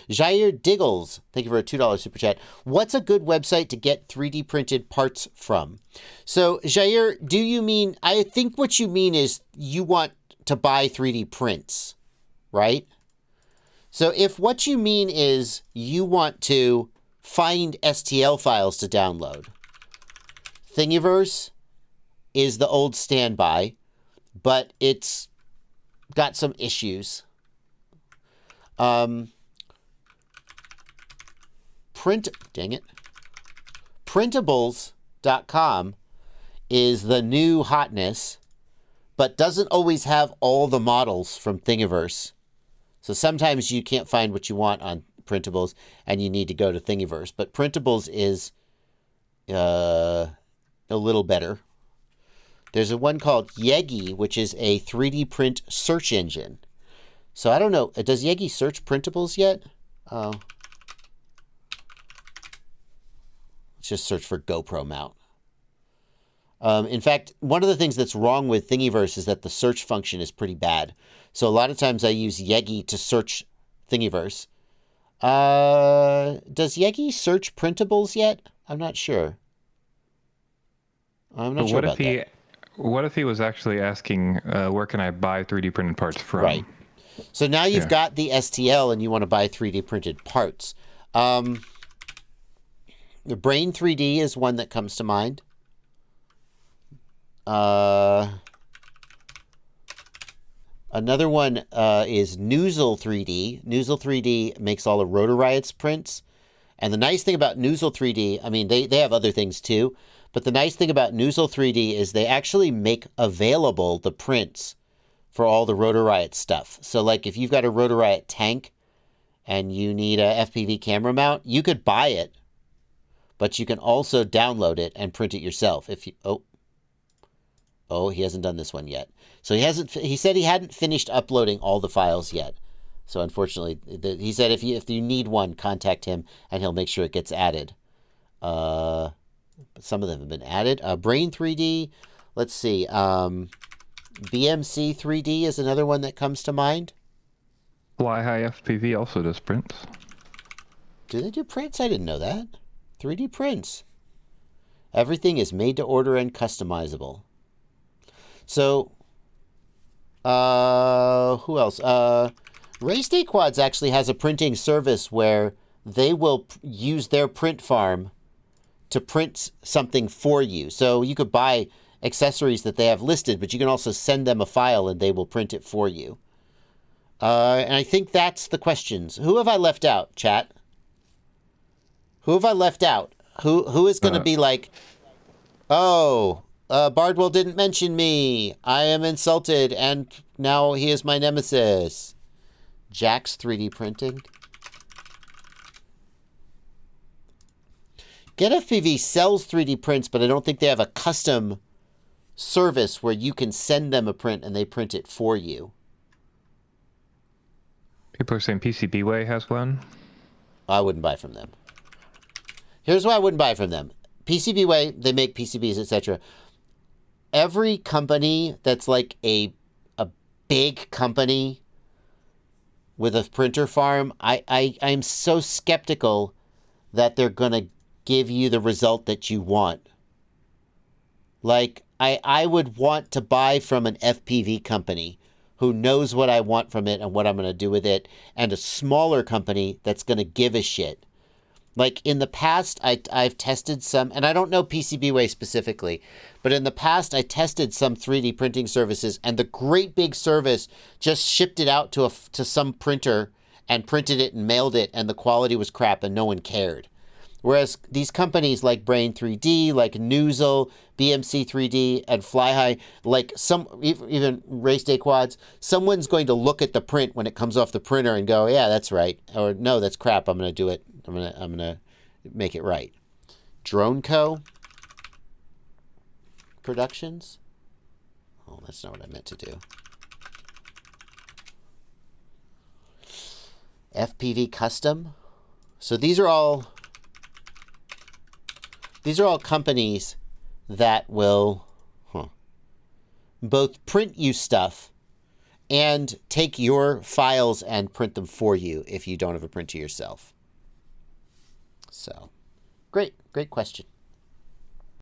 Jair Diggles, thank you for a $2 super chat. What's a good website to get 3D printed parts from? So, Jair, do you mean, I think what you mean is you want to buy 3D prints, right? So if what you mean is you want to find STL files to download, Thingiverse is the old standby, but it's got some issues. Printables.com is the new hotness, but doesn't always have all the models from Thingiverse. So sometimes you can't find what you want on Printables and you need to go to Thingiverse. But Printables is a little better. There's a one called Yegi, which is a 3D print search engine. So I don't know. Does Yegi search printables yet? Let's just search for GoPro mount. In fact, one of the things that's wrong with Thingiverse is that the search function is pretty bad. So a lot of times I use Yegi to search Thingiverse. Does Yegi search printables yet? I'm not sure. I'm not sure about that. What if he was actually asking, where can I buy 3D printed parts from? Right. So now you've got the STL and you want to buy 3D printed parts. The Brain 3D is one that comes to mind. Another one is Newsel 3D. Newsel 3D makes all the Rotor Riots prints. And the nice thing about Newsel 3D, I mean, they have other things too, but the nice thing about Newsel 3D is they actually make available the prints for all the Rotor Riot stuff. So like if you've got a Rotor Riot tank and you need a FPV camera mount, you could buy it, but you can also download it and print it yourself. If you he hasn't done this one yet. So he said he hadn't finished uploading all the files yet. So unfortunately, he said if you need one, contact him and he'll make sure it gets added. Some of them have been added. Brain 3D, let's see. BMC 3D is another one that comes to mind. Fly High FPV also does prints. Do they do prints? I didn't know that. 3D prints. Everything is made to order and customizable. So, who else? Race Day Quads actually has a printing service where they will use their print farm to print something for you. So you could buy accessories that they have listed, but you can also send them a file and they will print it for you. And I think that's the questions. Who have I left out, chat? Who have I left out? Who is going to be like, Bardwell didn't mention me. I am insulted, and now he is my nemesis. Jack's 3D printing. GetFPV sells 3D prints, but I don't think they have a custom service where you can send them a print and they print it for you. People are saying PCBWay has one. I wouldn't buy from them. Here's why I wouldn't buy from them. PCBWay, they make PCBs, etc. Every company that's like a big company with a printer farm, I'm so skeptical that they're going to give you the result that you want. Like, I would want to buy from an FPV company who knows what I want from it and what I'm going to do with it, and a smaller company that's going to give a shit. Like, in the past, I've tested some, and I don't know PCBWay specifically, but in the past, I tested some 3D printing services, and the great big service just shipped it out to some printer and printed it and mailed it, and the quality was crap, and no one cared. Whereas these companies like Brain 3D, like Newsel, BMC 3D, and Fly High, like even Race Day Quads, someone's going to look at the print when it comes off the printer and go, yeah, that's right. Or no, that's crap. I'm going to do it. I'm gonna make it right. Drone Co. Productions. Oh, that's not what I meant to do. FPV Custom. So these are all companies that will both print you stuff and take your files and print them for you if you don't have a printer yourself. So, great question.